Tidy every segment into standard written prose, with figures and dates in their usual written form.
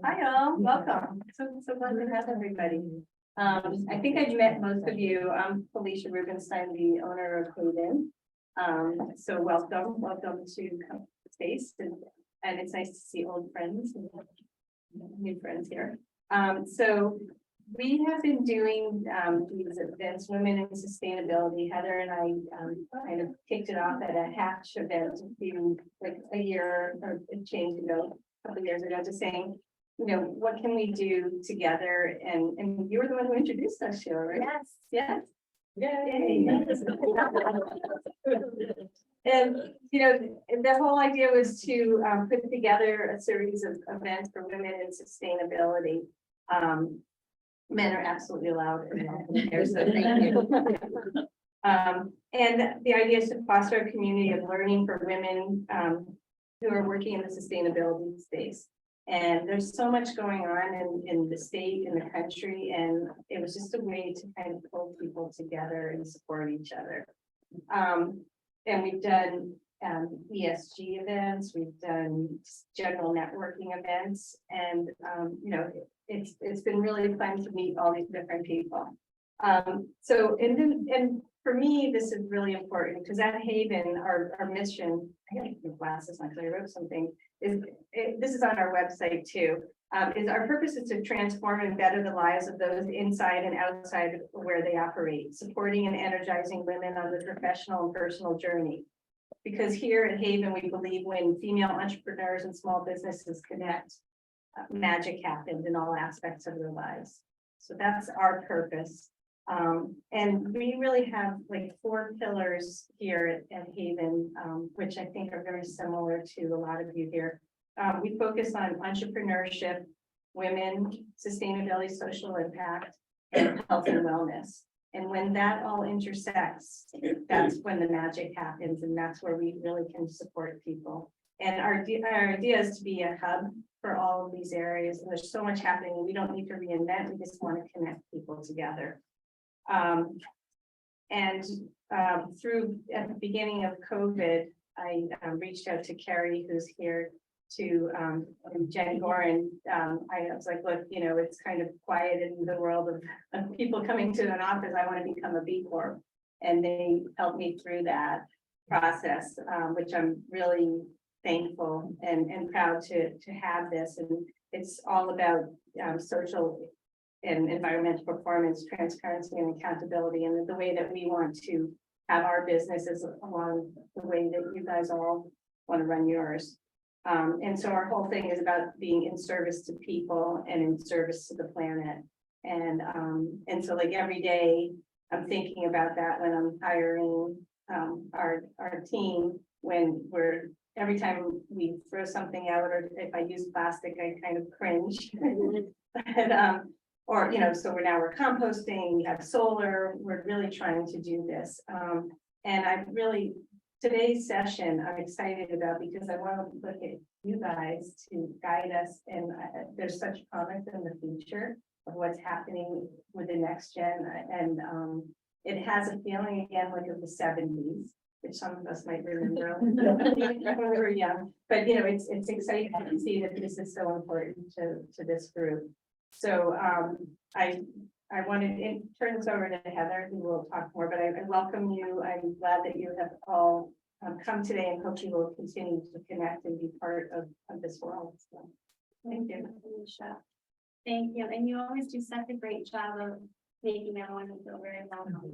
Hi all, welcome. So glad to have everybody. I think I've met most of you. I'm Felicia Rubenstein, the owner of HAYVN. So welcome to come to space, and it's nice to see old friends and new friends here. So we have been doing these events, Women in Sustainability. Heather and I kind of kicked it off at a Hatch event like a year or a change ago, a couple of years ago, just saying, you know, what can we do together? And you were the one who introduced us, Sheila, right? Yes. Yay. And, you know, the whole idea was to put together a series of events for women in sustainability. Men are absolutely allowed in there, so thank you. And the idea is to foster a community of learning for women who are working in the sustainability space. And there's so much going on in the state, in the country, and it was just a way to kind of pull people together and support each other. And we've done ESG events, we've done general networking events, and you know, it's been really fun to meet all these different people. So and for me, this is really important because at HAYVN, our mission, I gotta keep my glasses on because I wrote something, this is on our website too, is our purpose is to transform and better the lives of those inside and outside of where they operate, supporting and energizing women on the professional and personal journey. Because here at HAYVN, we believe when female entrepreneurs and small businesses connect, magic happens in all aspects of their lives. So that's our purpose. And we really have like 4 pillars here at HAYVN, which I think are very similar to a lot of you here. We focus on entrepreneurship, women, sustainability, social impact, and health and wellness. And when that all intersects, that's when the magic happens, and that's where we really can support people. And our idea is to be a hub for all of these areas. And there's so much happening. We don't need to reinvent. We just want to connect people together. Through at the beginning of COVID, I reached out to Carrie, who's here, to and Jen Gore, and I was like, look, you know, it's kind of quiet in the world of people coming to an office. I want to become a B Corp, and they helped me through that process, which I'm really thankful and proud to have this. And it's all about social and environmental performance, transparency, and accountability, and the way that we want to have our businesses along the way that you guys all want to run yours. And so our whole thing is about being in service to people and in service to the planet. And so like every day I'm thinking about that when I'm hiring our team, when every time we throw something out, or if I use plastic, I kind of cringe. But, or, you know, so we're composting, we have solar, we're really trying to do this. And today's session, I'm excited about because I want to look at you guys to guide us. And there's such promise in the future of what's happening with the next gen. And it has a feeling again like of the 70s, which some of us might remember when we were young. But you know, it's exciting to see that this is so important to this group. So I wanted to turn this over to Heather, who will talk more, but I welcome you. I'm glad that you have all come today, and hope you will continue to connect and be part of this world. So, thank you, Alicia. Thank you. And you always do such a great job of making everyone feel very welcome.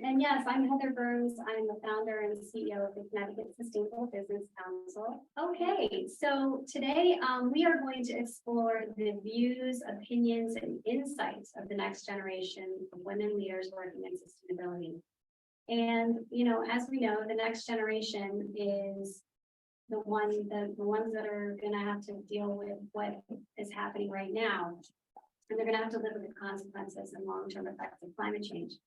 And yes, I'm Heather Burns. I'm the founder and CEO of the Connecticut Sustainable Business Council. Okay, so today we are going to explore the views, opinions, and insights of the next generation of women leaders working in sustainability. And you know, as we know, the next generation is the ones that are going to have to deal with what is happening right now, and they're going to have to live with the consequences and long-term effects of climate change.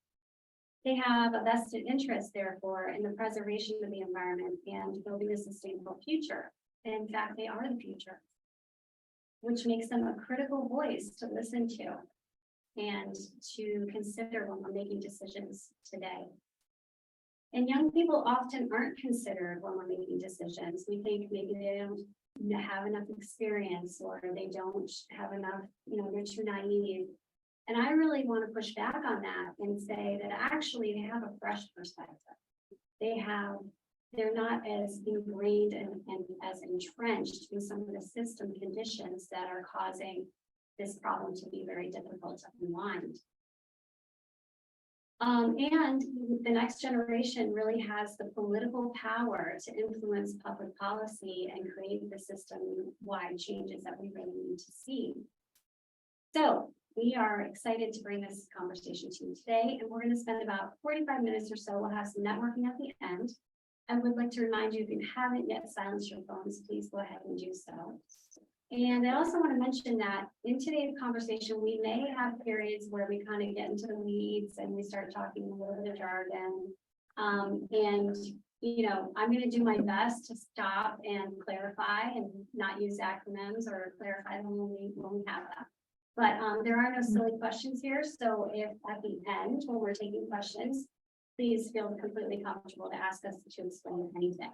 They have a vested interest, therefore, in the preservation of the environment and building a sustainable future. And in fact, they are the future, which makes them a critical voice to listen to and to consider when we're making decisions today. And young people often aren't considered when we're making decisions. We think maybe they don't have enough experience or they don't have enough, they're too naive. And I really want to push back on that and say that actually they have a fresh perspective. They're not as ingrained and as entrenched in some of the system conditions that are causing this problem to be very difficult to unwind. And the next generation really has the political power to influence public policy and create the system-wide changes that we really need to see. So we are excited to bring this conversation to you today, and we're going to spend about 45 minutes or so. We'll have some networking at the end. I would like to remind you, if you haven't yet silenced your phones, please go ahead and do so. And I also want to mention that in today's conversation, we may have periods where we kind of get into the weeds and we start talking a little bit of jargon. I'm going to do my best to stop and clarify and not use acronyms or clarify them when we have them. But there are no silly questions here. So if at the end, when we're taking questions, please feel completely comfortable to ask us to explain anything.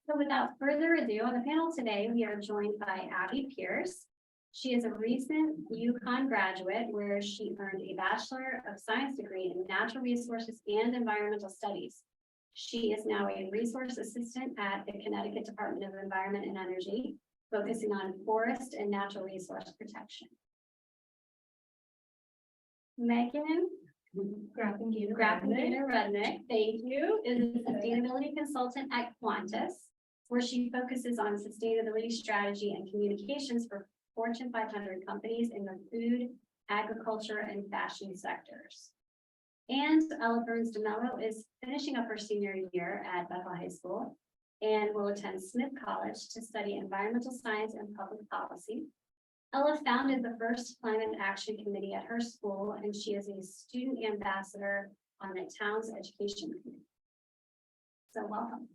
So without further ado, on the panel today, we are joined by Abby Pierce. She is a recent UConn graduate where she earned a Bachelor of Science degree in Natural Resources and Environmental Studies. She is now a resource assistant at the Connecticut Department of Environment and Energy, focusing on forest and natural resource protection. Megan Grapengeter-Rudnick, thank you, is a sustainability consultant at Quantis, where she focuses on sustainability strategy and communications for Fortune 500 companies in the food, agriculture, and fashion sectors. And Ella Burns-DeMelo is finishing up her senior year at Bethel High School and will attend Smith College to study environmental science and public policy. Ella founded the first climate action committee at her school, and she is a student ambassador on the town's education committee. So welcome.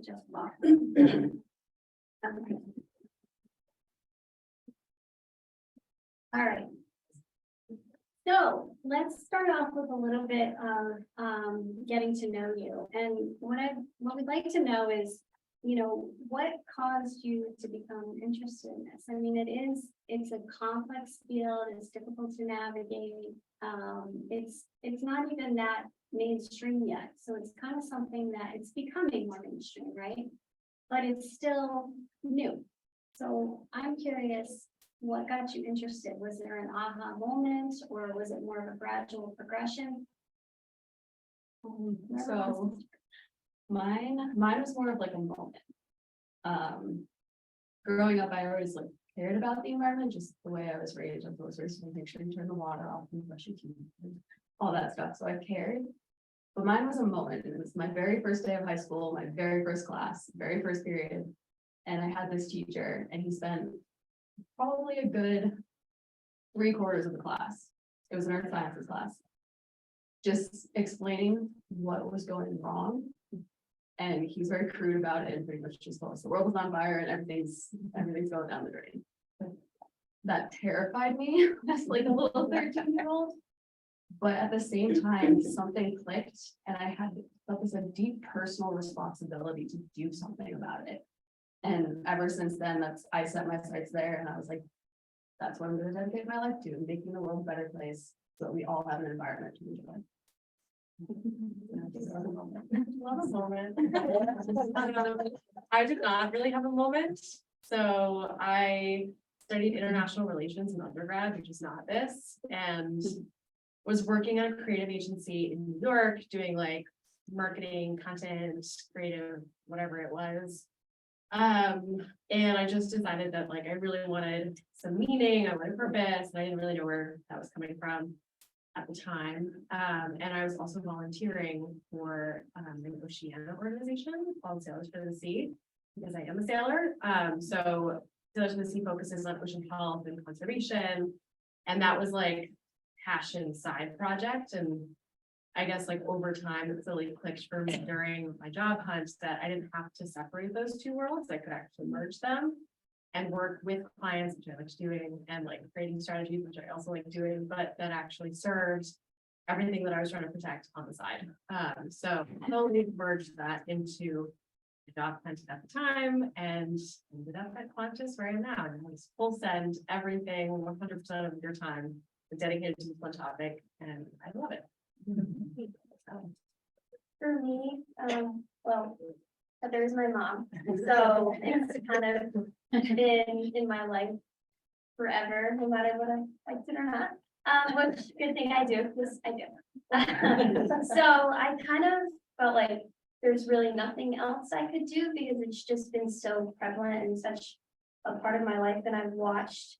Just welcome. Okay. All right. So let's start off with a little bit of getting to know you. And what we'd like to know is, what caused you to become interested in this? I mean, it's a complex field, it's difficult to navigate. It's not even that mainstream yet. So it's kind of something that it's becoming more mainstream, right? But it's still new. So I'm curious, what got you interested? Was there an aha moment or was it more of a gradual progression? So mine was more of like a moment. Growing up, I always cared about the environment, just the way I was raised. I was raised to make sure you turn the water off and brush your teeth and all that stuff. So I cared. But mine was a moment. It was my very first day of high school, my very first class, very first period. And I had this teacher, and he spent probably a good 3/4 of the class. It was an earth sciences class, just explaining what was going wrong. And he was very crude about it and pretty much just told us the world was on fire and everything's going down the drain. That terrified me as like a little 13-year-old. But at the same time, something clicked, and I felt this deep personal responsibility to do something about it. And ever since then, I set my sights there, and I was like, that's what I'm going to dedicate my life to, making the world a better place so that we all have an environment to enjoy. Love a moment. I did not really have a moment. So I studied international relations in undergrad, which is not this, and was working at a creative agency in New York, doing marketing, content, creative, whatever it was. And I just decided that I really wanted some meaning, I wanted purpose, and I didn't really know where that was coming from at the time. And I was also volunteering for an Oceana organization called Sailors for the Sea, because I am a sailor. So Sailors for the Sea focuses on ocean health and conservation. And that was passion side project. And I guess over time it really clicked for me during my job hunt that I didn't have to separate those two worlds. I could actually merge them and work with clients, which I liked doing, and creating strategies, which I also like doing, but that actually serves everything that I was trying to protect on the side. So I only merged that into the job hunted at the time and ended up at Quantis where I am now. And it's full send, everything, 100% of your time dedicated to this one topic, and I love it. For me, well, there's my mom, so it's kind of been in my life forever, no matter what I liked it or not. Which good thing I do, because I do. So I kind of felt like there's really nothing else I could do because it's just been so prevalent and such a part of my life. And I've watched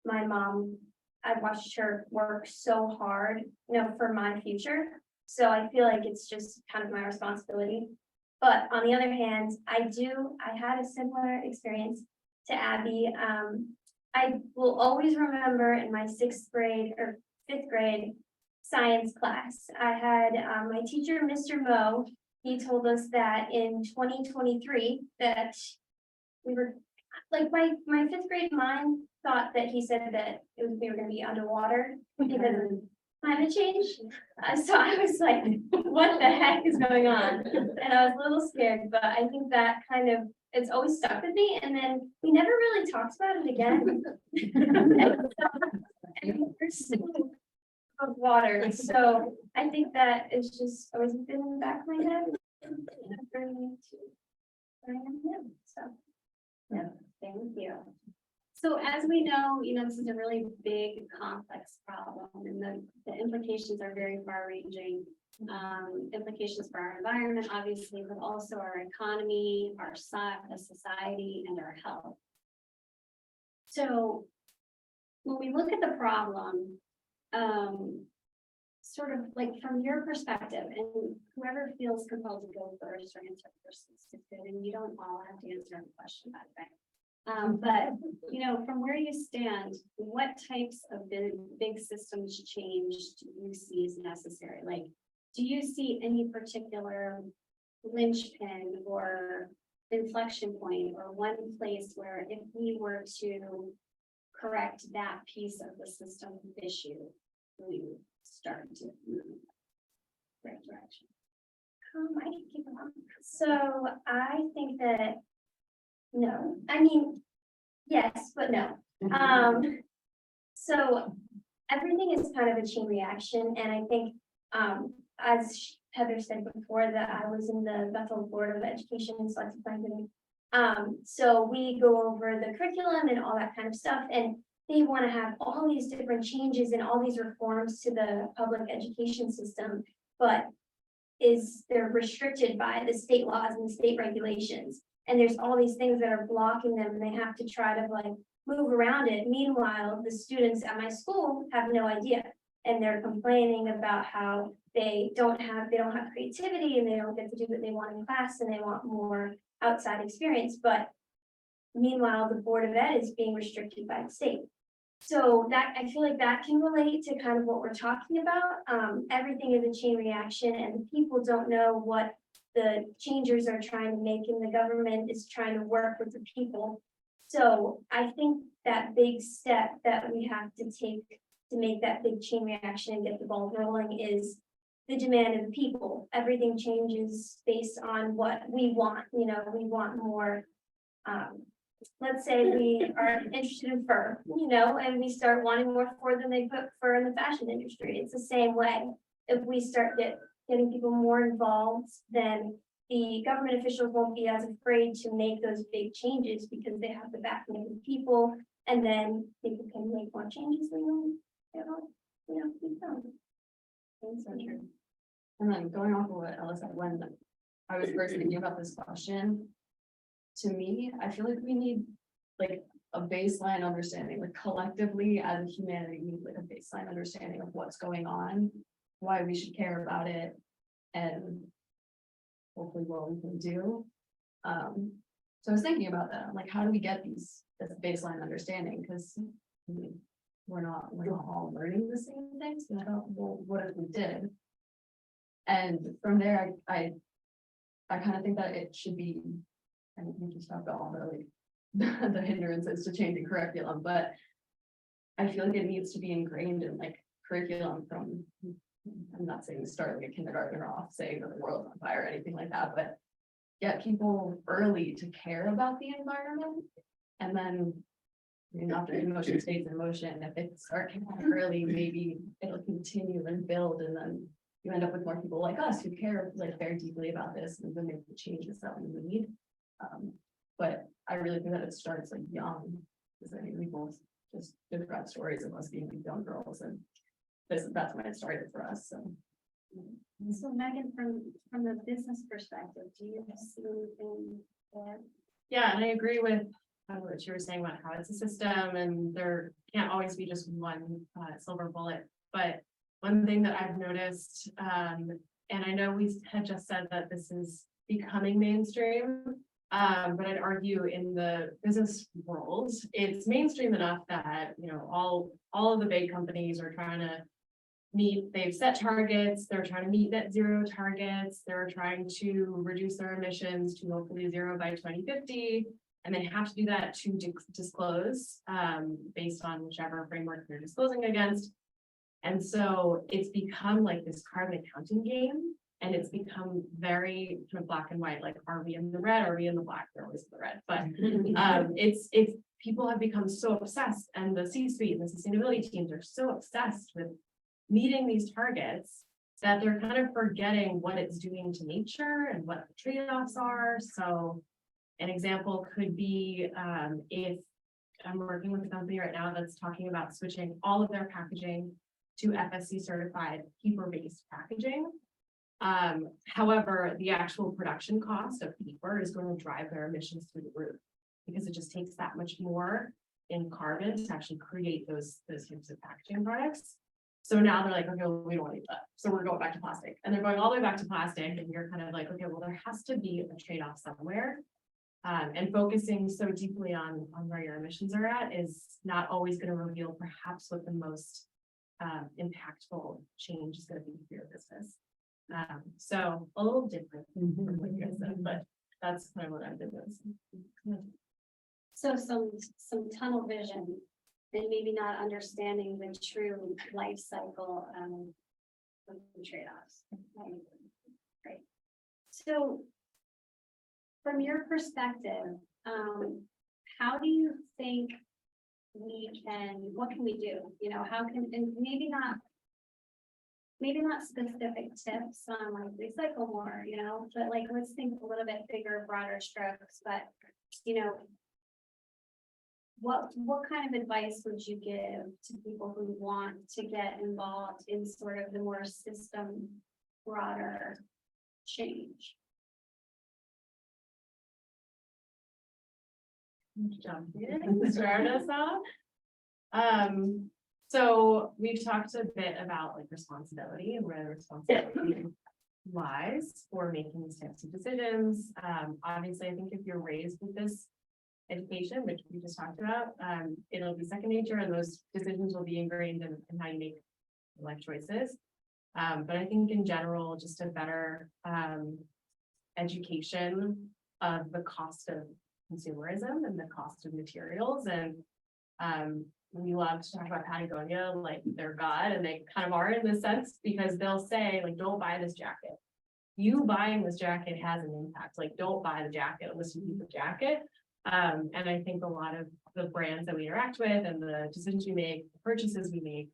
my mom, I've watched her work so hard, for my future. So I feel like it's just kind of my responsibility. But on the other hand, I had a similar experience to Abby. I will always remember in my 6th grade or 5th grade science class, I had my teacher, Mr. Mo. He told us that in 2023 that we were like my 5th grade mind thought that he said that we were going to be underwater because of climate change. So I was like, what the heck is going on? And I was a little scared, but I think that kind of, it's always stuck with me. And then we never really talked about it again. And there's still of water. So I think that it's just always been in the back of my head. So yeah, thank you. So as we know, this is a really big, complex problem, and the implications are very far-reaching. Implications for our environment, obviously, but also our economy, our society, and our health. So when we look at the problem, sort of like from your perspective, and whoever feels compelled to go first or answer first is good, and you don't all have to answer every question, by the way. But from where you stand, what types of big systems change do you see as necessary? Like, do you see any particular linchpin or inflection point or one place where if we were to correct that piece of the system issue, we would start to move in the right direction? I can keep on. So I think that no, I mean, yes, but no. So everything is kind of a chain reaction, and I think, as Heather said before, that I was in the Bethel Board of Education and Selective Planning. So we go over the curriculum and all that kind of stuff, and they want to have all these different changes and all these reforms to the public education system, but they're restricted by the state laws and state regulations. And there's all these things that are blocking them, and they have to try to move around it. Meanwhile, the students at my school have no idea, and they're complaining about how they don't have creativity, and they don't get to do what they want in class, and they want more outside experience. But meanwhile, the Board of Ed is being restricted by the state. So that, I feel like that can relate to kind of what we're talking about. Everything is a chain reaction, and the people don't know what the changers are trying to make, and the government is trying to work with the people. So I think that big step that we have to take to make that big chain reaction and get the ball rolling is the demand of the people. Everything changes based on what we want. We want more. Let's say we are interested in fur, and we start wanting more fur than they put fur in the fashion industry. It's the same way. If we start getting people more involved, then the government officials won't be as afraid to make those big changes because they have the backing of the people, and then people can make more changes than keep going. That's so true. And then going off of what Ella said, when I was first thinking about this question, to me, I feel like we need a baseline understanding, collectively as a humanity, we need a baseline understanding of what's going on, why we should care about it, and hopefully what we can do. So I was thinking about that. I'm like, how do we get this baseline understanding? Because we're not all learning the same things. And I thought, well, what if we did? And from there, I kind of think that it should be, and we just talked about all the hindrances to changing curriculum, but I feel like it needs to be ingrained in curriculum from I'm not saying starting a kindergartner off saying that the world's on fire or anything like that, but get people early to care about the environment. And then, you know, after emotion stays in motion, if it starts early, maybe it'll continue and build, and then you end up with more people like us who care like very deeply about this and then make the changes that we need. But I really think that it starts like young, because I think we both just got stories of us being like young girls, and that's when it started for us. So. So Megan, from the business perspective, do you see anything there? Yeah, and I agree with what you were saying about how it's a system and there can't always be just one silver bullet. But one thing that I've noticed, and I know we had just said that this is becoming mainstream, but I'd argue in the business world, it's mainstream enough that, you know, all of the big companies are trying to they've set targets, they're trying to meet net zero targets, they're trying to reduce their emissions to hopefully zero by 2050. And they have to do that to disclose based on whichever framework they're disclosing against. And so it's become like this carbon accounting game, and it's become very kind of black and white, like, are we in the red, are we in the black? They're always in the red, but it's people have become so obsessed, and the C-suite and the sustainability teams are so obsessed with meeting these targets that they're kind of forgetting what it's doing to nature and what the trade-offs are. So an example could be if I'm working with a company right now that's talking about switching all of their packaging to FSC certified paper-based packaging. However, the actual production cost of paper is going to drive their emissions through the roof, because it just takes that much more in carbon to actually create those types of packaging products. So now they're like, okay, well, we don't want to do that. So we're going back to plastic, and they're going all the way back to plastic. And you're kind of like, okay, well, there has to be a trade-off somewhere. And focusing so deeply on where your emissions are at is not always going to reveal perhaps what the most impactful change is going to be for your business. So a little different from what you guys said, but that's kind of what I've been doing. So some tunnel vision, and maybe not understanding the true life cycle of the trade-offs. Right. So from your perspective, how do you think what can we do? You know, how can, and maybe not specific tips on like recycle more, you know, but like, let's think a little bit bigger, broader strokes, but you know, what kind of advice would you give to people who want to get involved in sort of the more system broader change? Start us off. So we've talked a bit about like responsibility and where the responsibility lies for making these types of decisions. Obviously, I think if you're raised with this education, which we just talked about, it'll be second nature, and those decisions will be ingrained in how you make life choices. But I think in general, just a better education of the cost of consumerism and the cost of materials. And we love to talk about Patagonia like they're God, and they kind of are in this sense, because they'll say, like, don't buy this jacket. You buying this jacket has an impact. Like, don't buy the jacket unless you need the jacket. And I think a lot of the brands that we interact with and the decisions we make, the purchases we make,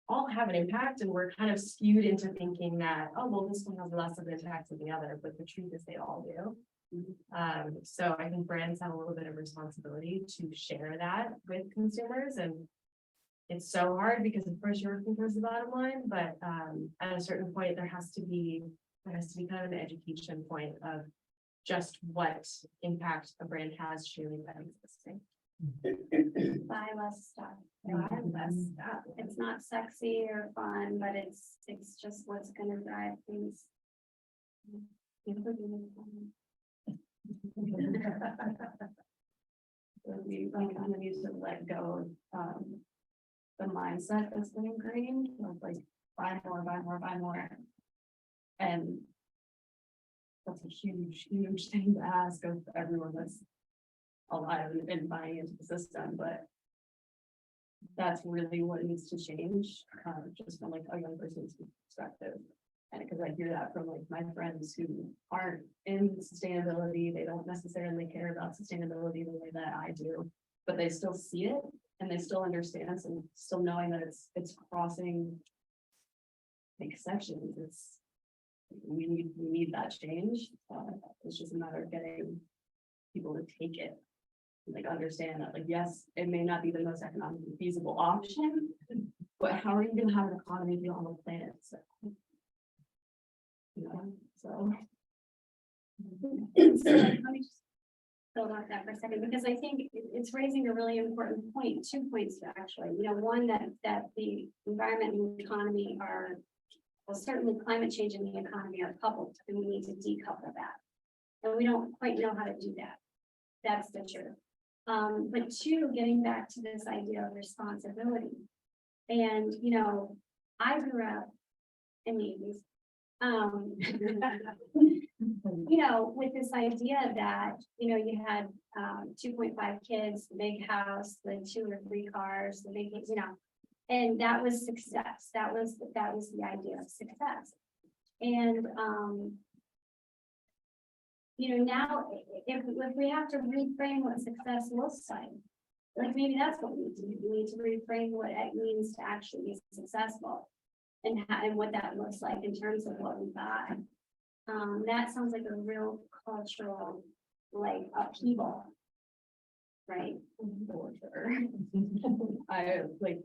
all have an impact, and we're kind of skewed into thinking that, oh, well, this one has less of an impact than the other, but the truth is they all do. So I think brands have a little bit of responsibility to share that with consumers, and it's so hard because of course you're working towards the bottom line, but at a certain point there has to be kind of an education point of just what impact a brand has sharing that existing. Buy less stuff. Buy less stuff. It's not sexy or fun, but it's just what's going to drive things. We kind of need to let go of the mindset that's been ingrained of like buy more, buy more, buy more. And that's a huge thing to ask of everyone that's alive and buying into the system. But that's really what needs to change, just from like a young person's perspective. And because I hear that from like my friends who aren't in sustainability, they don't necessarily care about sustainability the way that I do, but they still see it and they still understand, and still knowing that it's crossing like sections. We need that change. It's just a matter of getting people to take it, like understand that, like, yes, it may not be the most economically feasible option, but how are you gonna have an economy be on the planet? So, you know, so. So let me just build on that for a second, because I think it's raising a really important point, 2 points actually. You know, one, that the environment and economy are, well, certainly climate change and the economy are coupled, and we need to decouple that. And we don't quite know how to do that. That's the truth. But 2, getting back to this idea of responsibility. And, you know, I grew up in the 80s. You know, with this idea that, you know, you had 2.5 kids, the big house, the 2 or 3 cars, the big, you know, and that was success. That was the idea of success. And you know, now if we have to reframe what success looks like maybe that's what we need to do. We need to reframe what it means to actually be successful, and what that looks like in terms of what we buy. That sounds like a real cultural like upheaval, right? For sure. I like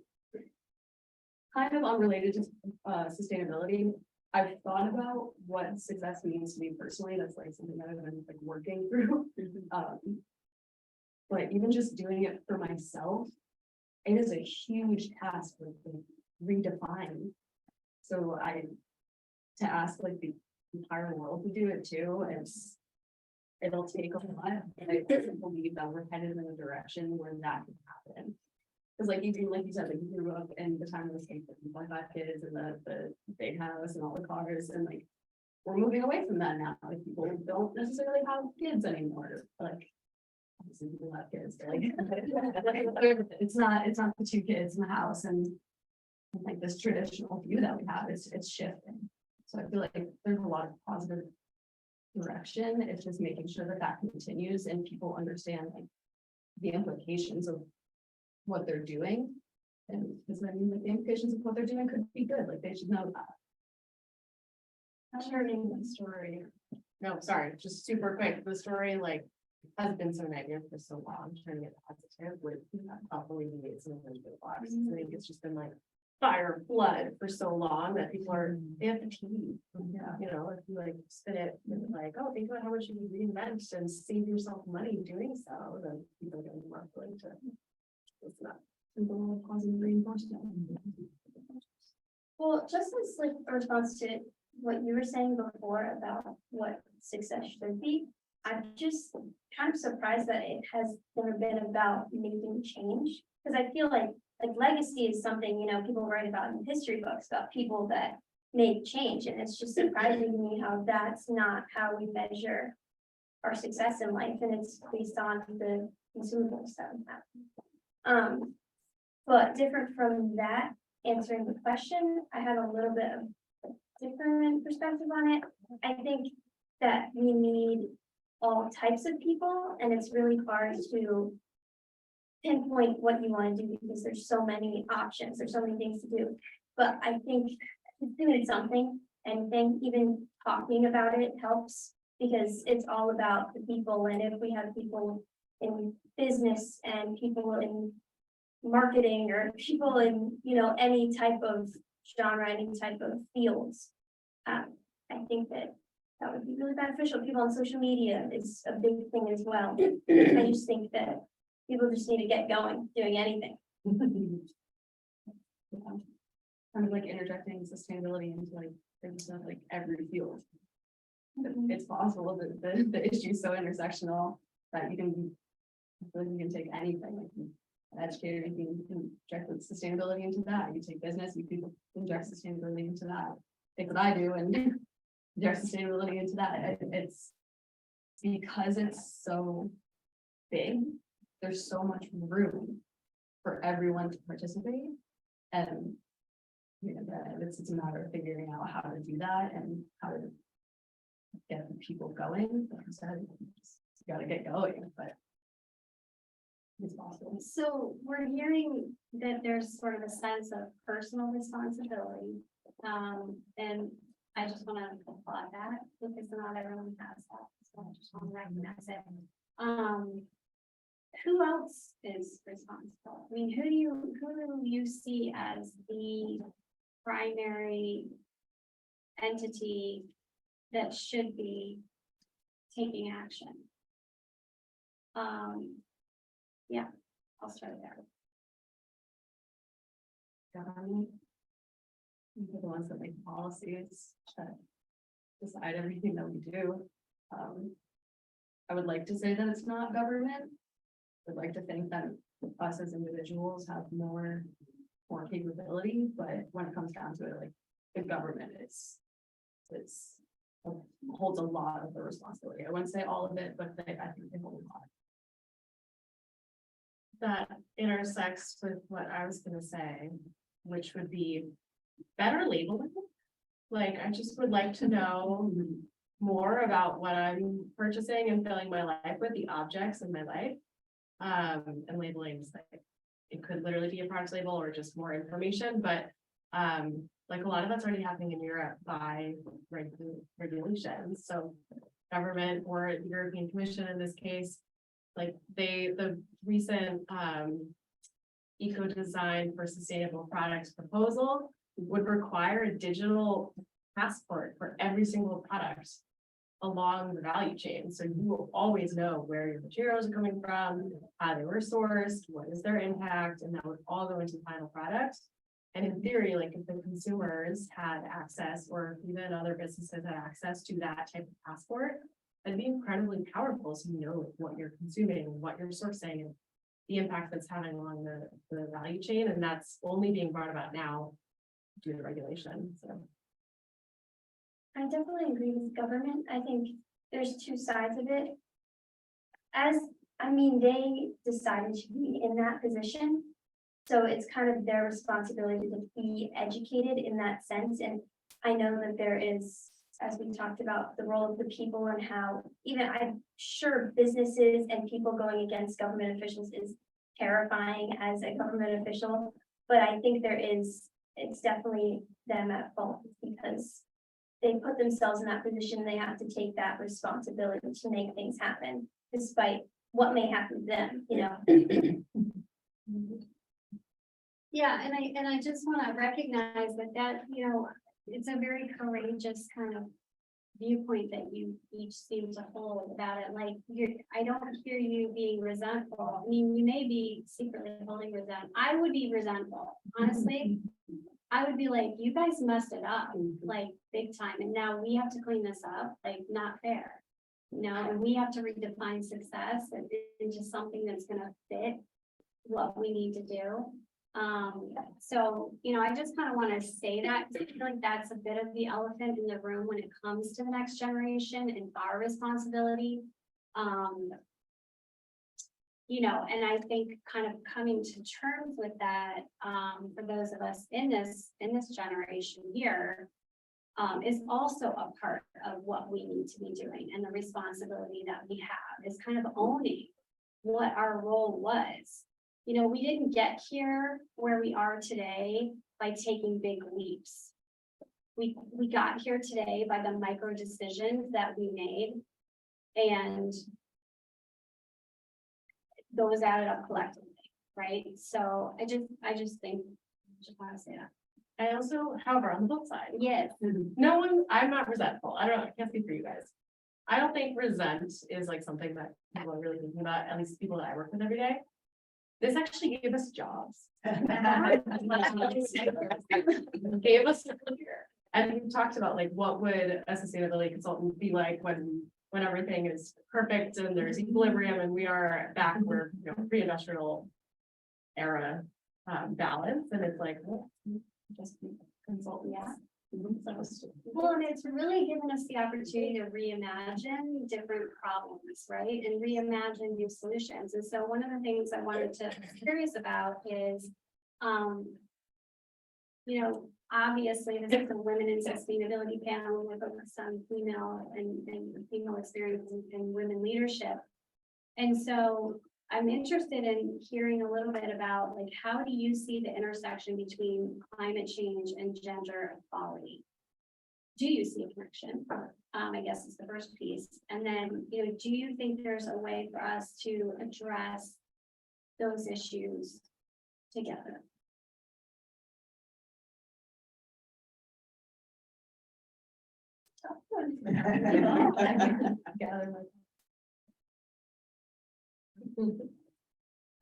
kind of unrelated to sustainability. I've thought about what success means to me personally. That's like something that I've been like working through. But even just doing it for myself, it is a huge task to redefine. So to ask like the entire world to do it too, it'll take a while. And I believe that we're headed in a direction where that can happen. Because like even like you said, like you grew up in the time of the 5 kids and the big house and all the cars, and like we're moving away from that now. Like people don't necessarily have kids anymore. Like obviously people have kids, but like it's not the 2 kids in the house, and like this traditional view that we have is it's shifting. So I feel like there's a lot of positive direction. It's just making sure that that continues and people understand like the implications of what they're doing. And because I mean, like, the implications of what they're doing could be good, like they should know that. Sharing the story. No, sorry, just super quick. The story like has been so negative for so long, trying to get positive with hopefully some of those good vibes. I think it's just been like fire blood for so long that people are they have fatigue. Yeah. You know, if you like spin it with like, oh, think about how much you can reinvent and save yourself money doing so, then people are going to be more willing to. It's not Simple positive reinforcement. Well, just as like a response to what you were saying before about what success should be, I'm just kind of surprised that it has never been about making change. Because I feel like legacy is something, you know, people write about in history books about people that made change. And it's just surprising to me how that's not how we measure our success in life. And it's based on the consumables that we have. But different from that, answering the question, I had a little bit of a different perspective on it. I think that we need all types of people, and it's really hard to pinpoint what you want to do because there's so many options, there's so many things to do. But I think doing something, anything, even talking about it helps, because it's all about the people. And if we have people in business and people in marketing or people in, you know, any type of genre, any type of fields, I think that would be really beneficial. People on social media is a big thing as well. I just think that people just need to get going, doing anything. Kind of like interjecting sustainability into like things of like every field. It's possible that the issue is so intersectional that you can take anything. Like an educator, you can inject sustainability into that. You take business, you can inject sustainability into that. Take what I do and inject sustainability into that. It's because it's so big, there's so much room for everyone to participate. And, you know, it's a matter of figuring out how to do that and how to get the people going. Like I said, you gotta get going, but it's possible. So we're hearing that there's sort of a sense of personal responsibility. And I just want to applaud that because not everyone has that. So I just want to recognize it. Who else is responsible? I mean, who do you see as the primary entity that should be taking action? Yeah, I'll start there. Government. They're the ones that make policies, that decide everything that we do. I would like to say that it's not government. I'd like to think that us as individuals have more capability, but when it comes down to it, like the government it's holds a lot of the responsibility. I wouldn't say all of it, but I think they hold a lot. That intersects with what I was gonna say, which would be better labeling. Like, I just would like to know more about what I'm purchasing and filling my life with, the objects in my life. And labeling is like, it could literally be a product label or just more information, but like a lot of that's already happening in Europe by regulations. So government or the European Commission in this case, like the recent eco design for sustainable products proposal would require a digital passport for every single product along the value chain. So you will always know where your materials are coming from, how they were sourced, what is their impact, and that would all go into the final product. And in theory, like if the consumers had access, or even other businesses had access to that type of passport, that'd be incredibly powerful. So you know what you're consuming, what you're sourcing, and the impact that's having along the value chain. And that's only being brought about now due to regulation. So I definitely agree with government. I think there's two sides of it. They decided to be in that position. So it's kind of their responsibility to be educated in that sense. And I know that there is, as we talked about, the role of the people and how even I'm sure businesses and people going against government officials is terrifying as a government official. But I think it's definitely them at fault because they put themselves in that position. They have to take that responsibility to make things happen, despite what may happen to them, you know. Yeah, and I just want to recognize that, you know, it's a very courageous kind of viewpoint that you each seem to hold about it. Like I don't hear you being resentful. I mean, you may be secretly holding resentment. I would be resentful, honestly. I would be like, you guys messed it up, like big time. And now we have to clean this up, like not fair. You know, and we have to redefine success into something that's gonna fit what we need to do. So, you know, I just kind of want to say that because I feel like that's a bit of the elephant in the room when it comes to the next generation and our responsibility. You know, and I think kind of coming to terms with that, for those of us in this generation here, is also a part of what we need to be doing, and the responsibility that we have is kind of owning what our role was. You know, we didn't get here where we are today by taking big leaps. We got here today by the micro decisions that we made, and those added up collectively, right? So I just think, I just want to say that. I also, however, on the flip side, Yes. I'm not resentful. I can't speak for you guys. I don't think resent is like something that people are really thinking about, at least people that I work with every day. This actually gave us jobs. Gave us a career. And we talked about like what would a sustainability consultant be like when everything is perfect and there's equilibrium and we are back where, you know, pre-industrial era balance. And it's like, well, just be consultants. Well, and it's really given us the opportunity to reimagine different problems, right? And reimagine new solutions. And so one of the things I wanted to be curious about is, you know, obviously this is a women in sustainability panel, we're focused on female and female experience and women leadership. And so I'm interested in hearing a little bit about, like, how do you see the intersection between climate change and gender equality? Do you see a connection? I guess is the first piece. And then, you know, do you think there's a way for us to address those issues together?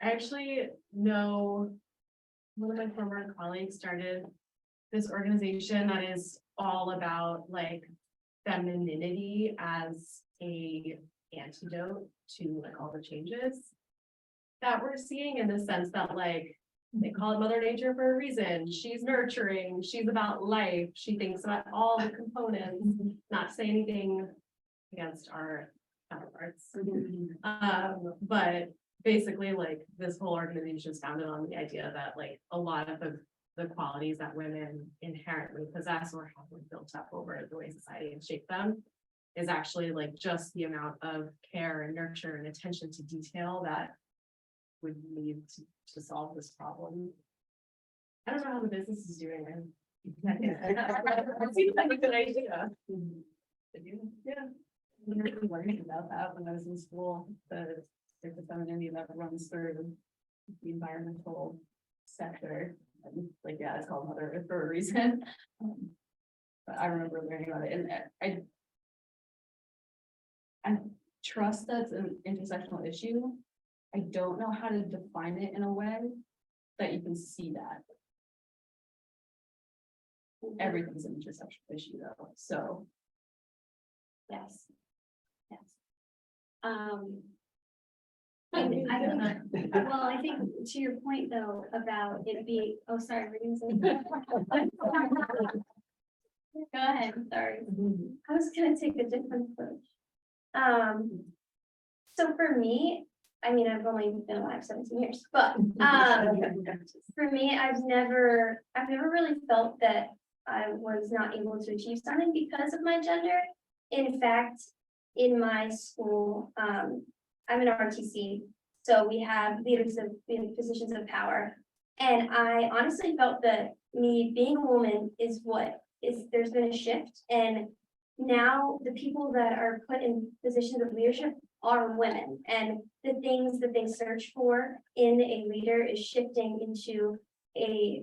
I actually know one of my former colleagues started this organization that is all about like femininity as a antidote to like all the changes that we're seeing, in the sense that like they call it Mother Nature for a reason. She's nurturing, she's about life, she thinks about all the components, not to say anything against our counterparts. But basically, like, this whole organization is founded on the idea that like a lot of the qualities that women inherently possess or have been built up over the way society has shaped them is actually like just the amount of care and nurture and attention to detail that would need to solve this problem. I don't know how the business is doing. It seems like a good idea. Yeah. I remember learning about that when I was in school, there's a femininity that runs through the environmental sector. And like, yeah, it's called Mother Earth for a reason. But I remember learning about it, and I trust that's an intersectional issue. I don't know how to define it in a way that you can see that. Everything's an intersectional issue though, so. Yes. Yes. I think, well, I think to your point though, about it being, oh, sorry, we're gonna say. Go ahead, sorry. I was gonna take a different approach. So for me, I mean, I've only been alive 17 years, but for me, I've never really felt that I was not able to achieve something because of my gender. In fact, in my school, I'm an RTC, so we have leaders in positions of power. And I honestly felt that me being a woman there's been a shift. And now the people that are put in positions of leadership are women. And the things that they search for in a leader is shifting into a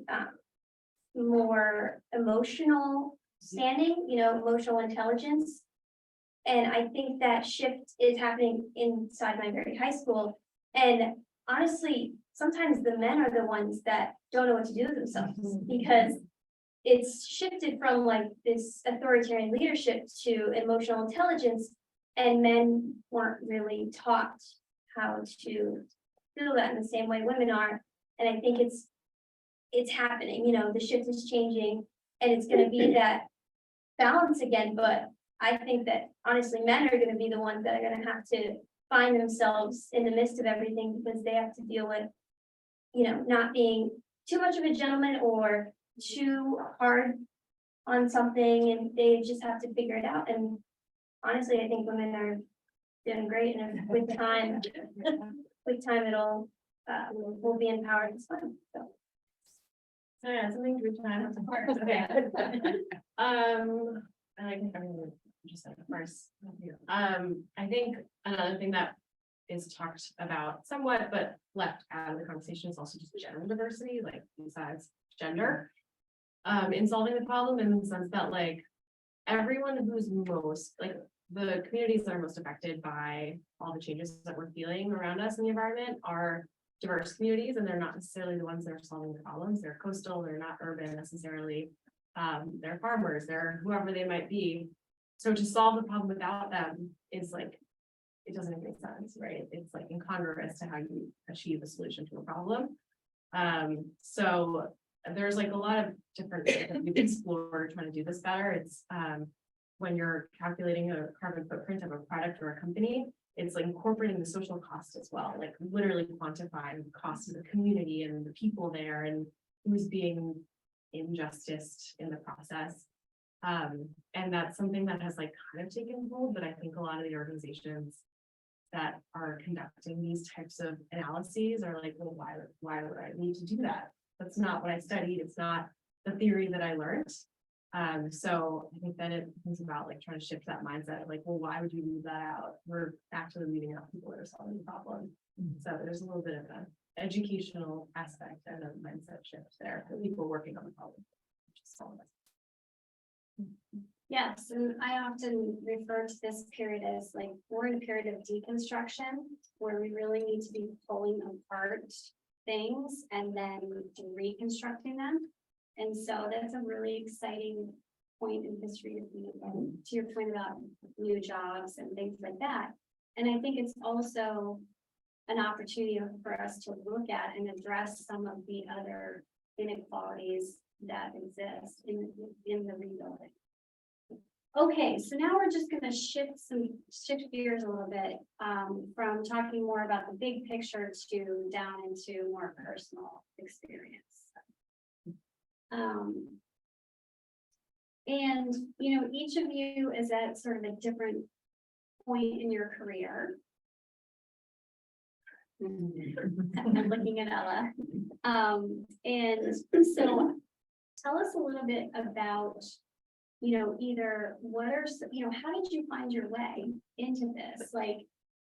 more emotional standing, emotional intelligence. And I think that shift is happening inside my very high school. And honestly, sometimes the men are the ones that don't know what to do with themselves, because it's shifted from like this authoritarian leadership to emotional intelligence, and men weren't really taught how to do that in the same way women are. And I think it's happening, the shift is changing, and it's going to be that balance again. But I think that honestly, men are going to be the ones that are going to have to find themselves in the midst of everything, because they have to deal with, not being too much of a gentleman or too hard on something, and they just have to figure it out. And honestly, I think women are doing great, and with time, it'll we'll be empowered as well. So. So yeah, something to time. Okay. Just like first. I think another thing that is talked about somewhat, but left out of the conversation, is also just gender diversity, like besides gender, in solving the problem, in the sense that like everyone who's most like the communities that are most affected by all the changes that we're feeling around us in the environment are diverse communities, and they're not necessarily the ones that are solving the problems. They're coastal, they're not urban necessarily. They're farmers, they're whoever they might be. So to solve the problem without them is like, it doesn't make sense, right? It's like incongruous to how you achieve a solution to a problem. So there's like a lot of different things that we've explored trying to do this better. It's when you're calculating a carbon footprint of a product or a company, it's like incorporating the social cost as well, like literally quantifying the cost of the community and the people there and who's being injusticed in the process. And that's something that has like kind of taken hold, but I think a lot of the organizations that are conducting these types of analyses are like, well, why would I need to do that? That's not what I studied. It's not the theory that I learned. So I think that it's about like trying to shift that mindset, like, well, why would you leave that out? We're actually leaving out people that are solving the problem. So there's a little bit of an educational aspect and a mindset shift there for people working on the problem. Yes, and I often refer to this period as like, we're in a period of deconstruction where we really need to be pulling apart things and then reconstructing them. And so that's a really exciting point in history to be in, to your point about new jobs and things like that. And I think it's also an opportunity for us to look at and address some of the other inequalities that exist in the rebuilding. Okay, so now we're just going to shift gears a little bit from talking more about the big picture to down into more personal experience. And you know, each of you is at sort of a different point in your career. I'm looking at Ella. And so tell us a little bit about, you know, either what are, you know, how did you find your way into this? Like,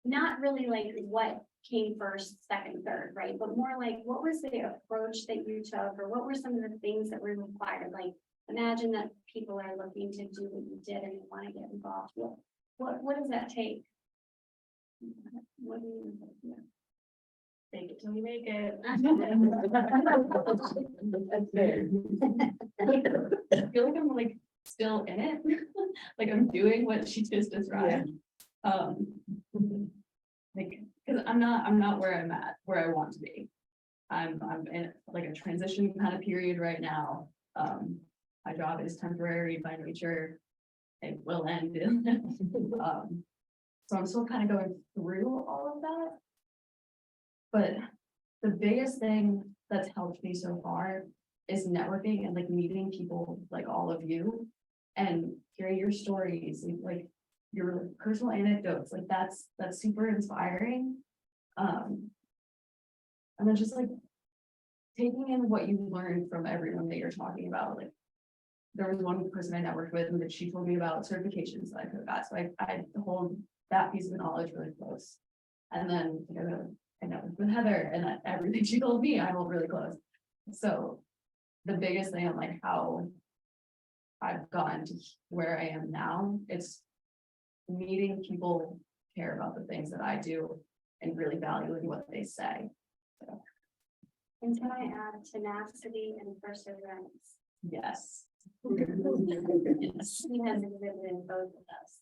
not really like what came first, second, third, right? But more like, what was the approach that you took, or what were some of the things that were required? Like, imagine that people are looking to do what you did and they want to get involved. What does that take? What do you do? Fake it till you make it. I feel like I'm like still in it, like I'm doing what she just described. Like, because I'm not where I'm at, where I want to be. I'm in like a transition kind of period right now. My job is temporary by nature. It will end. So I'm still kind of going through all of that. But the biggest thing that's helped me so far is networking and like meeting people like all of you and hearing your stories and like your personal anecdotes. Like that's super inspiring. And then just like taking in what you learned from everyone that you're talking about. Like there was one person I networked with and that she told me about certifications that I could have got. So I hold that piece of knowledge really close. And then I networked with Heather and everything she told me, I hold really close. So the biggest thing on like how I've gotten to where I am now, it's meeting people who care about the things that I do and really valuing what they say. So, And can I add tenacity and perseverance? yes. Yes. He has exhibited in both of us.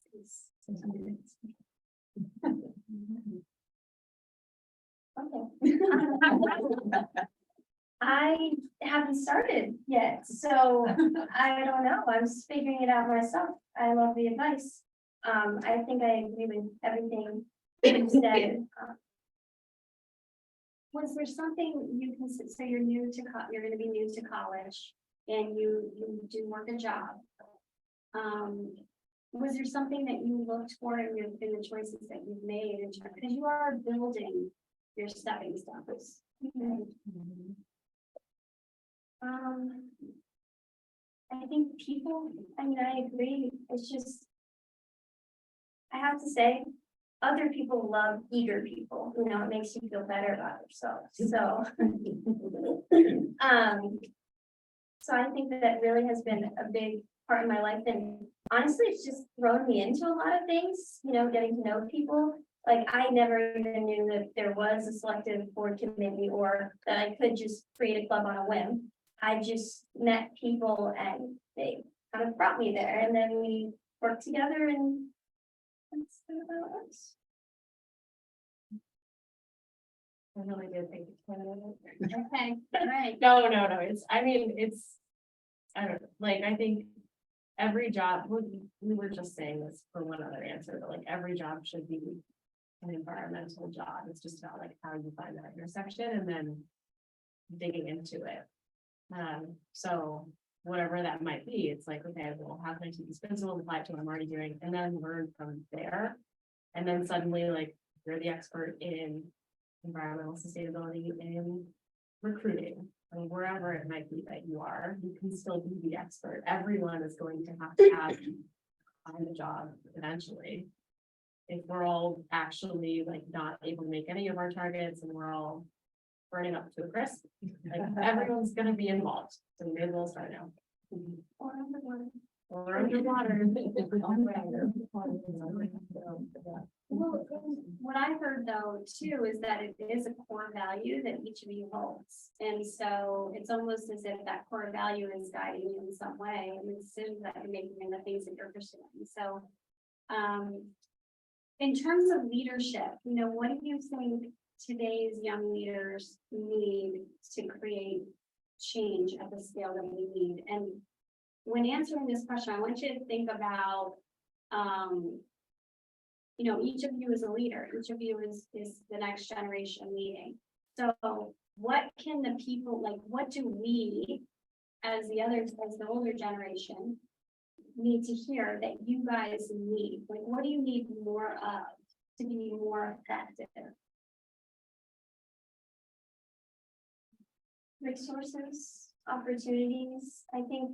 Okay. I haven't started yet, so I don't know. I'm just figuring it out myself. I love the advice. I think I agree with everything you said. Was there something you can, so you're new to, you're going to be new to college and you do work a job. Was there something that you looked for in the choices that you've made in terms, because you are building your stepping stones? I think people, I mean, I agree. It's just, I have to say, other people love eager people. You know, it makes you feel better about yourself. So, so I think that really has been a big part of my life. And honestly, it's just thrown me into a lot of things, you know, getting to know people. Like I never even knew that there was a selective board committee or that I could just create a club on a whim. I just met people and they kind of brought me there, and then we worked together, and that's about us. I really did think. Okay, all right. No, it's, I mean, it's, I don't know, like, I think every job, we were just saying this for one other answer, but like every job should be an environmental job. It's just about like how you find that intersection and then digging into it. So whatever that might be, it's like, okay, well, how can I take these principles, apply it to what I'm already doing, and then learn from there. And then suddenly, like, you're the expert in environmental sustainability in recruiting, or wherever it might be that you are, you can still be the expert. Everyone is going to have find a job eventually. If we're all actually like not able to make any of our targets and we're all burning up to a crisp, like everyone's gonna be involved, so we may as well start now. Or underwater. Well, what I heard though too is that it is a core value that each of you holds. And so it's almost as if that core value is guiding you in some way and the decisions that you're making and the things that you're pursuing. So in terms of leadership, you know, what do you think today's young leaders need to create change at the scale that we need? And when answering this question, I want you to think about you know, each of you is a leader, each of you is the next generation leading. So what can the people, like, what do we, as the older generation, need to hear that you guys need? Like, what do you need more of to be more effective? Resources, opportunities. I think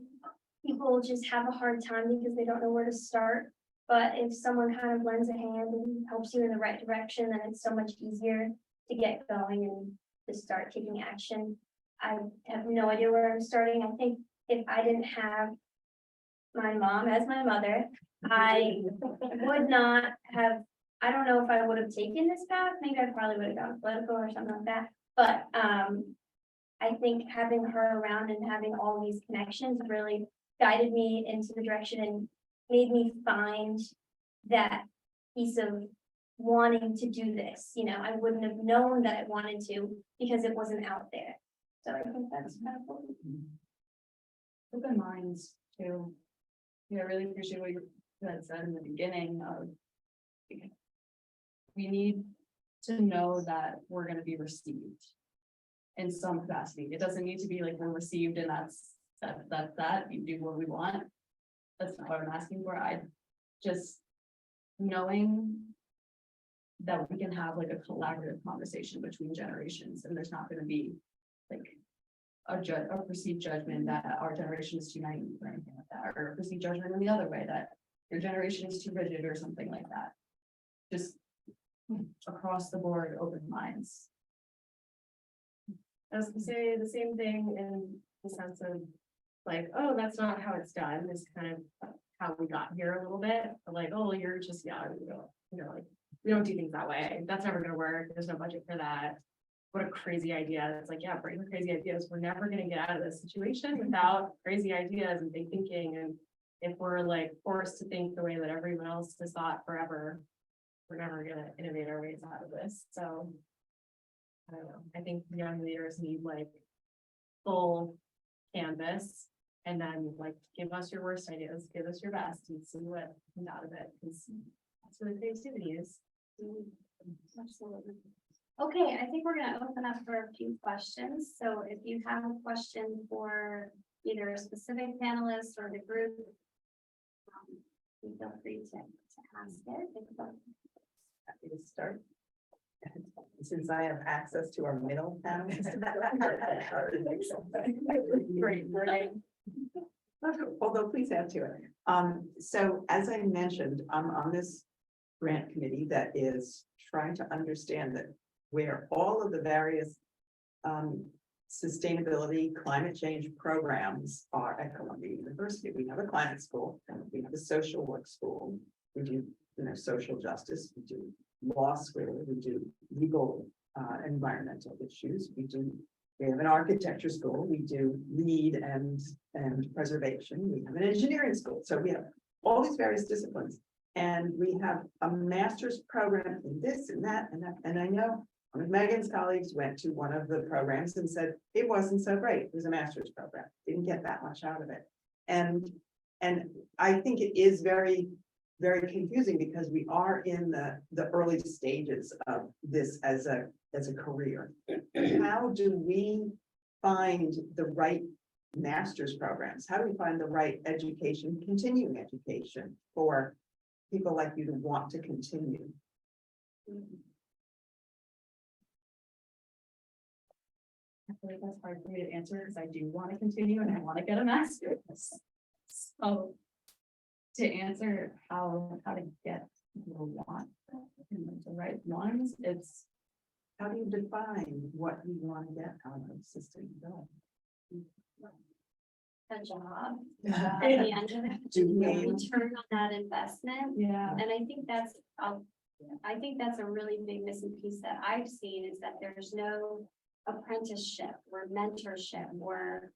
people just have a hard time because they don't know where to start. But if someone kind of lends a hand and helps you in the right direction, then it's so much easier to get going and to start taking action. I have no idea where I'm starting. I think if I didn't have my mom as my mother, I would not have, I don't know if I would have taken this path. Maybe I probably would have gone political or something like that. But I think having her around and having all these connections really guided me into the direction and made me find that piece of wanting to do this. You know, I wouldn't have known that I wanted to because it wasn't out there. So I think that's kind of cool. Open minds too. Yeah, I really appreciate what you had said in the beginning of. We need to know that we're gonna be received in some capacity. It doesn't need to be like we're received and that's that, you do what we want. That's not what I'm asking for. I just knowing that we can have like a collaborative conversation between generations and there's not gonna be like a perceived judgment that our generation is too naive or anything like that, or a perceived judgment in the other way that your generation is too rigid or something like that. Just across the board, open minds. I was gonna say the same thing in the sense of like, oh, that's not how it's done, is kind of how we got here a little bit, but like, oh, you're just young, you know, like, we don't do things that way, that's never gonna work, there's no budget for that. What a crazy idea. It's like, yeah, bring the crazy ideas, we're never gonna get out of this situation without crazy ideas and big thinking, and if we're like forced to think the way that everyone else has thought forever, we're never gonna innovate our ways out of this. So I don't know, I think young leaders need like full canvas and then like give us your worst ideas, give us your best and see what comes out of it, because that's where the creativity is. Absolutely. Okay, I think we're gonna open up for a few questions. So if you have a question for either a specific panelist or the group, feel free to ask it. Happy to start. Since I have access to our middle panel. Great. Although please add to it. So as I mentioned, I'm on this grant committee that is trying to understand that where all of the various sustainability, climate change programs are at Columbia University. We have a climate school, we have a social work school, we do, social justice, we do law school, we do legal environmental issues, we have an architecture school, we do lead and preservation, we have an engineering school. So we have all these various disciplines, and we have a master's program in this and that and that. And I know One of Megan's colleagues went to one of the programs and said, it wasn't so great. It was a master's program. Didn't get that much out of it. And I think it is very, very confusing because we are in the early stages of this as a career. How do we find the right master's programs? How do we find the right education, continuing education for people like you to want to continue? I feel like that's hard for me to answer because I do want to continue and I want to get a master's. So to answer how to get people to want the right ones, it's How do you define what you want to get out of assisting development? A job yeah, at the end of it, Do the we- return on that investment. yeah. And I think that's a really big missing piece that I've seen is that there's no apprenticeship or mentorship or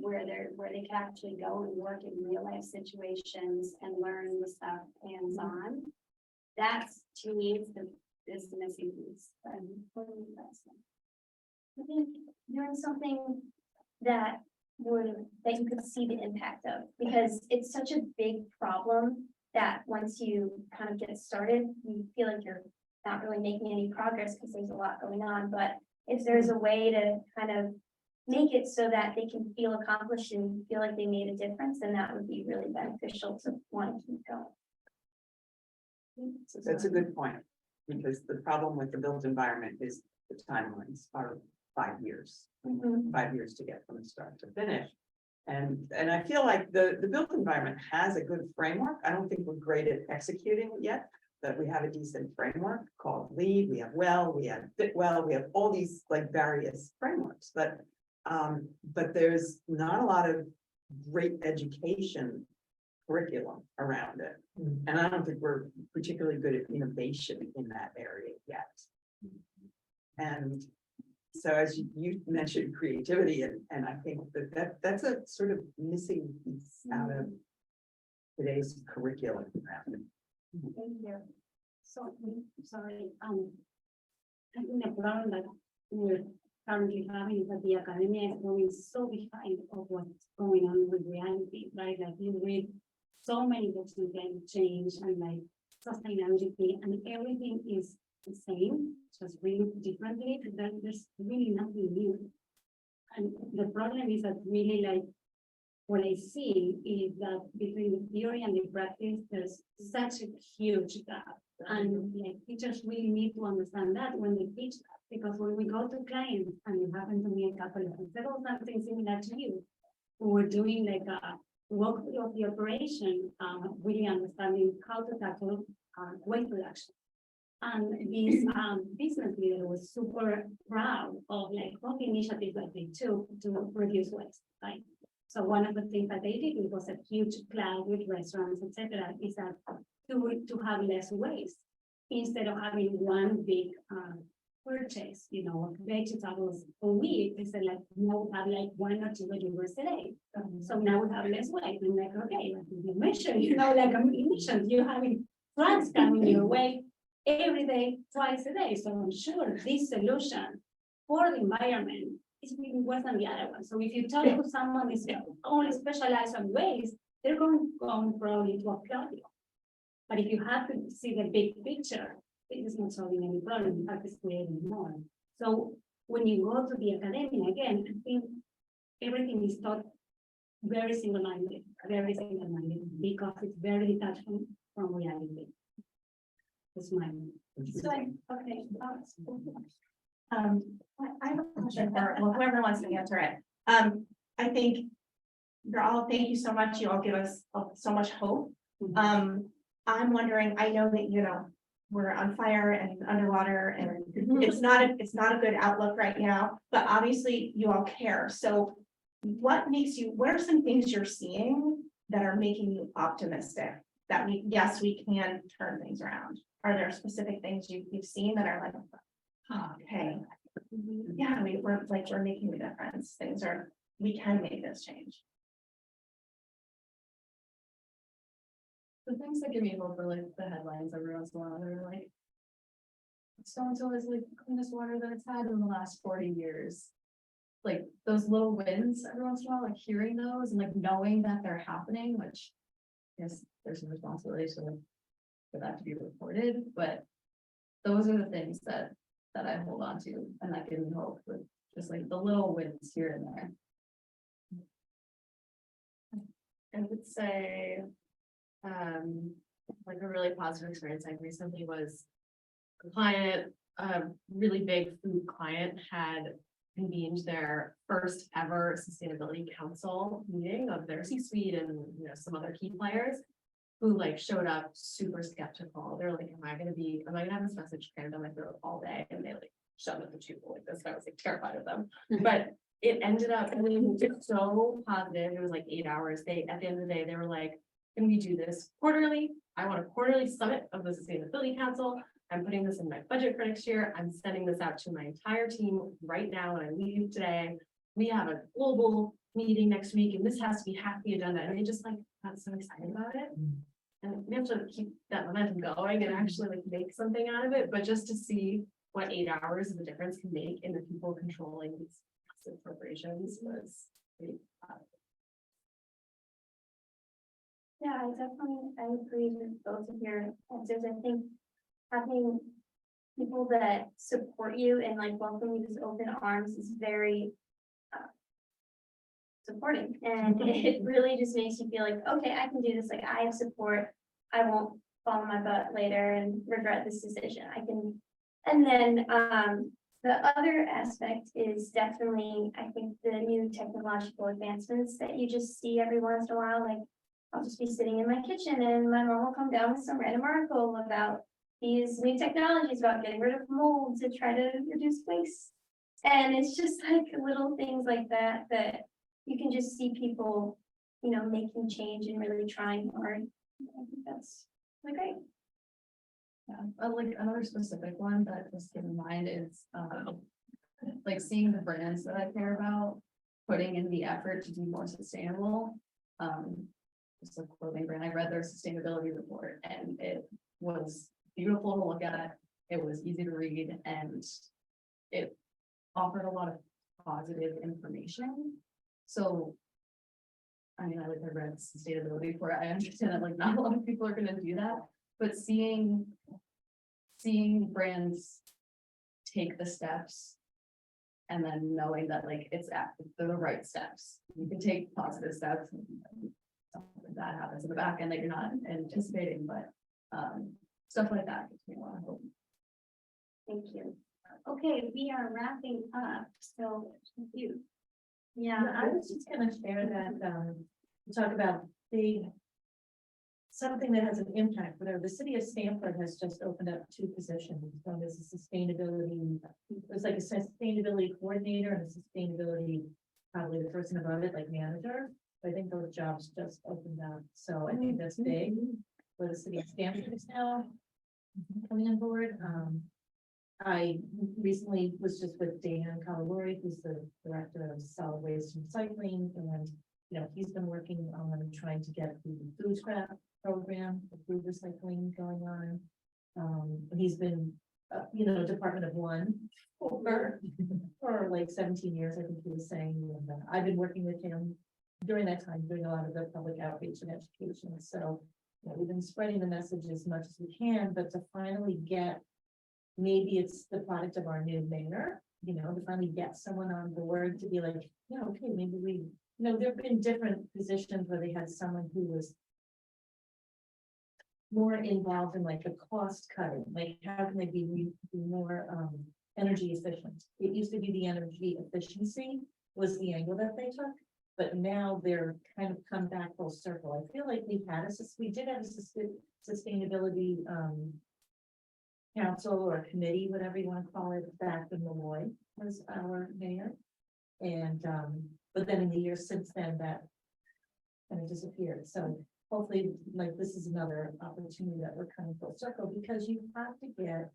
where they can actually go and work in real life situations and learn the stuff hands-on. That's to me is the missing piece. I think doing something that you could see the impact of, because it's such a big problem that once you kind of get started, you feel like you're not really making any progress because there's a lot going on, but if there's a way to kind of make it so that they can feel accomplished and feel like they made a difference, then that would be really beneficial to want to keep going. So that's a good point, because the problem with the built environment is the timelines are 5 years. 5 years to get from start to finish. And I feel like the built environment has a good framework. I don't think we're great at executing it yet, but we have a decent framework called LEAD, we have we have FitWell, we have all these like various frameworks, but there's not a lot of great education curriculum around it. And I don't think we're particularly good at innovation in that area yet. And so as you mentioned creativity, and I think that's a sort of missing piece out of today's curriculum. Thank you. So, sorry, I think the problem that we're currently having is that the academia is going so behind of what's going on with reality, right? Like you read so many books on climate change and like sustainability, and everything is the same, just really differently, and then there's really nothing new. And the problem is that really like what I see is that between the theory and the practice, there's such a huge gap. And like teachers really need to understand that when they teach that, because when we go to clients, and it happened to me a couple of weeks ago, something similar to you, we were doing like a walkthrough of the operation, really understanding how to tackle waste reduction. And this business leader was super proud of like all the initiatives that they took to reduce waste, right? So one of the things that they did, it was a huge cloud with restaurants, etc., is that to have less waste instead of having one big purchase, you know, of vegetables a week. They said like now we have like 1 or 2 deliveries a day. So now we have less waste. And like, okay, like you mentioned, you know, like emissions, you're having trucks coming your way every day, twice a day. So I'm sure this solution for the environment is really worse than the other one. So if you talk to someone who's only specialized on waste, they're going probably to applaud you. But if you have to see the big picture, it is not solving any problem. In fact, it's creating more. So when you go to the academia, again, I think everything is taught very single-minded, because it's very detached from reality. That's my. So, okay. I have a question for, well, whoever wants to answer it. I think thank you so much. You all give us so much hope. I'm wondering, I know that, you know, we're on fire and underwater and it's not a good outlook right now, but obviously you all care. So what are some things you're seeing that are making you optimistic that yes, we can turn things around? Are there specific things you've seen that are like, oh, okay, yeah, we're making a difference. We can make this change. The things that give me hope are like the headlines every once in a while. They're like, so-and-so is like the cleanest water that it's had in the last 40 years. Like those little wins every once in a while, like hearing those and like knowing that they're happening, which yes, there's some responsibility for that to be reported, but those are the things that I hold on to and that give me hope with just like the little wins here and there. I would say, like a really positive experience I recently was a client, a really big food client had convened their first ever sustainability council meeting of their C-suite and, you know, some other key players who like showed up super skeptical. They're like, am I gonna have this message crammed on my throat all day? And they like shoved it the tube like this. I was like terrified of them, but it ended up, I mean, it's so positive. It was like 8 hours. At the end of the day, they were like, can we do this quarterly? I want a quarterly summit of the Sustainability Council. I'm putting this in my budget for next year. I'm sending this out to my entire team right now when I leave today. We have a global meeting next week and this has to be half the agenda. And they just like got so excited about it. And we have to keep that momentum going and actually like make something out of it. But just to see what 8 hours of the difference can make in the people controlling these massive corporations was pretty Yeah, I agree with both of your answers. I think having people that support you and like welcome you with open arms is very supporting. And it really just makes you feel like, okay, I can do this. Like I have support. I won't fall on my butt later and regret this decision. I can. And then the other aspect is definitely, I think, the new technological advancements that you just see every once in a while. Like I'll just be sitting in my kitchen and my mom will come down with some random article about these new technologies about getting rid of mold to try to reduce waste. And it's just like little things like that, that you can just see people, you know, making change and really trying hard. I think that's really great. Yeah, like another specific one that just came in mind is like seeing the brands that I care about putting in the effort to be more sustainable. Just a clothing brand, I read their sustainability report and it was beautiful to look at. It was easy to read and it offered a lot of positive information. So, I mean, I read sustainability report. I understand that like not a lot of people are going to do that, but seeing brands take the steps and then knowing that like they're the right steps. You can take positive steps. Something that happens in the back end that you're not anticipating, but stuff like that gives me a lot of hope. Thank you. Okay, we are wrapping up, so thank you. Yeah, I was just gonna share that, talk about something that has an impact, whatever. The city of Stamford has just opened up 2 positions. One is a sustainability, it's like a sustainability coordinator and a sustainability, probably the person above it, like manager. I think those jobs just opened up, so I think that's big. For the city of Stamford is now coming on board. I recently was just with Dan Kalawuri, who's the director of solid waste and recycling, and you know he's been working on trying to get the food scrap program, the food recycling going on. He's been, you know, Department of One for like 17 years, I think he was saying. And I've been working with him during that time, doing a lot of the public outreach and education. So you know, we've been spreading the message as much as we can, but to finally get, maybe it's the product of our new mayor, you know, to finally get someone on board to be like, yeah, okay, maybe we, you know, there have been different positions where they had someone who was more involved in like the cost cutting, like how can they be more energy efficient? It used to be the energy efficiency was the angle that they took. But now they're kind of come back full circle. I feel like we did have a sustainability council or committee, whatever you want to call it, back in Malloy was our mayor. And but then in the years since then that kind of disappeared. So hopefully like this is another opportunity that we're coming full circle, because you have to get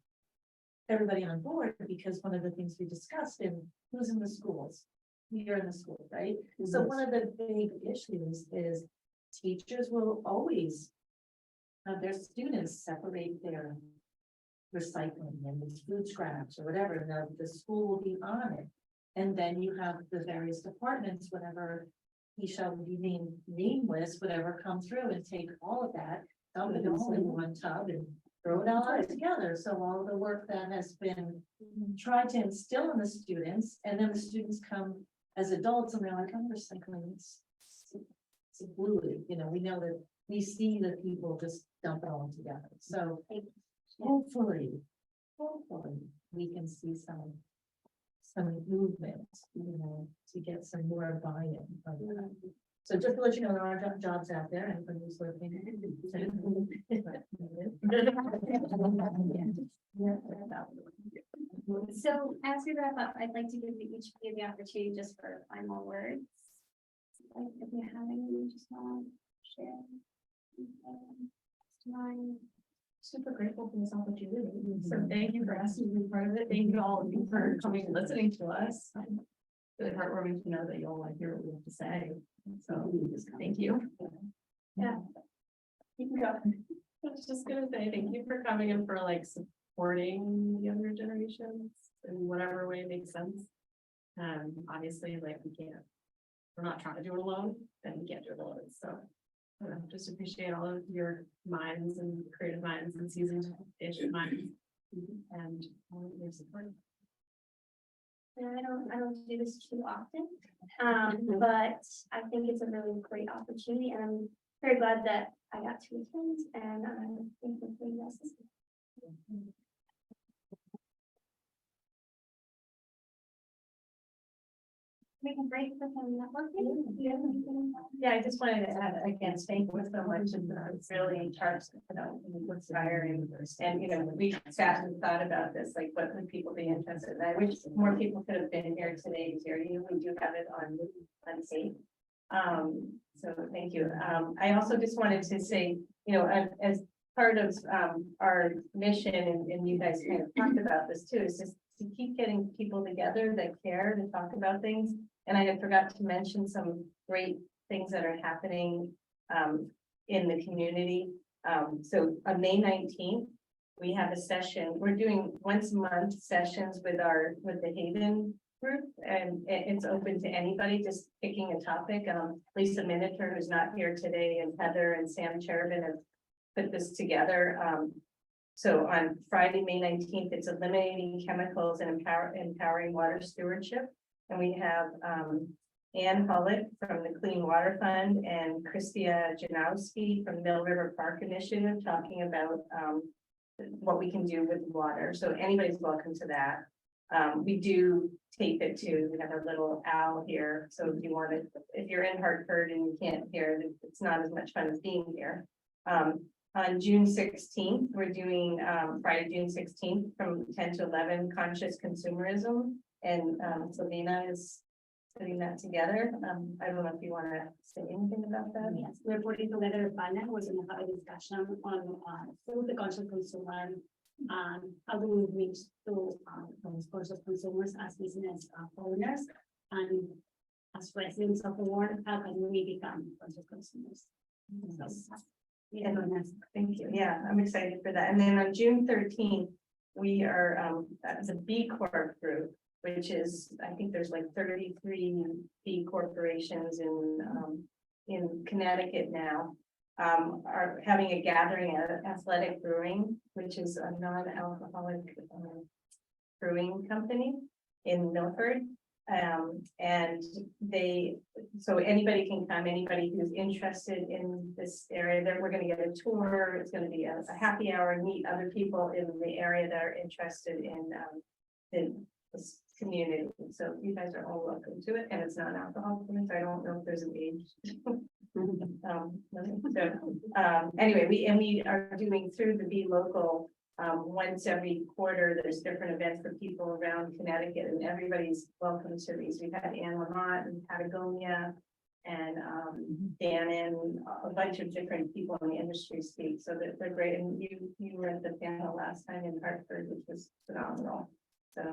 everybody on board, because one of the things we discussed in who's in the schools. You're in the school, right? So one of the big issues is teachers will always have their students separate their recycling and these food scraps or whatever, and the school will be on it. And then you have the various departments, whatever he shall be named nameless, whatever, come through and take all of that, dump it all in one tub and throw it all together. So all the work that has been tried to instill in the students, and then the students come as adults and they're like, I'm recycling, it's fluid, you know, we know that we see that people just dump it all together. So hopefully we can see some movement, you know, to get some more buy-in from that. So just to let you know, there are jobs out there, and anybody who's looking. So as we wrap up, I'd like to give you each of you the opportunity just for final words. Like if you have any, you just want to share. Mine. Super grateful for this opportunity. So thank you for asking me to be part of it. Thank you all of you for coming and listening to us. Really heartwarming to know that you all want to hear what we have to say. So thank you. Yeah. You can go. I was just gonna say thank you for coming and for like supporting younger generations in whatever way makes sense. Obviously, like we're not trying to do it alone, and we can't do it alone. So just appreciate all of your minds and creative minds and seasoned minds and all of your support. And I don't do this too often, but I think it's a really great opportunity, and I'm very glad that I got to attend, and I'm thankful for you guys. We can break for some networking. Yeah, I just wanted to add again, thank you so much. And it's really in charge, you know, inspiring. And, you know, we sat and thought about this, like, what would people be interested in? I wish more people could have been here today to hear you. We do have it on tape. So thank you. I also just wanted to say, you know, as part of our mission, and you guys kind of talked about this too, is just to keep getting people together that care to talk about things. And I had forgot to mention some great things that are happening in the community. So on May 19th, we have a session. We're doing once a month sessions with the HAYVN group, and it's open to anybody just picking a topic. Lisa Miniter, who's not here today, and Heather and Sam Cherubin have put this together. So on Friday, May 19th, it's eliminating chemicals and empowering water stewardship. And we have Ann Hullett from the Clean Water Fund and Christia Janowski from the Mill River Park Initiative talking about what we can do with water. So anybody's welcome to that. We do tape it too. We have a little owl here. So if you want to, if you're in Hartford and you can't hear, it's not as much fun as being here. On June 16th, we're doing Friday, June 16th from 10 to 11, conscious consumerism. And Selena is putting that together. I don't know if you want to say anything about that. Yes, we're putting together a panel. We're going to have a discussion on food, the conscious consumer, and how do we reach to those conscious consumers as business owners, and as residents of the world, how can we become conscious consumers? Thank you. Yeah, I'm excited for that. And then on June 13th, we are as a B Corp group, which is, I think there's like 33 B corporations in Connecticut now, are having a gathering at Athletic Brewing, which is a non-alcoholic brewing company in Milford. And so anybody can come, anybody who's interested in this area, that we're going to get a tour. It's going to be a happy hour and meet other people in the area that are interested in this community. So you guys are all welcome to it, and it's not alcohol, so I don't know if there's an age. Anyway, we are doing through the Be Local. Once every quarter, there's different events for people around Connecticut, and everybody's welcome to these. We've had Anne Lamont and Patagonia and Dan and a bunch of different people in the industry speak, so that they're great. And you were at the panel last time in Hartford, which was phenomenal. So,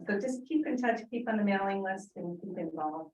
so just keep in touch, keep on the mailing list, and keep involved.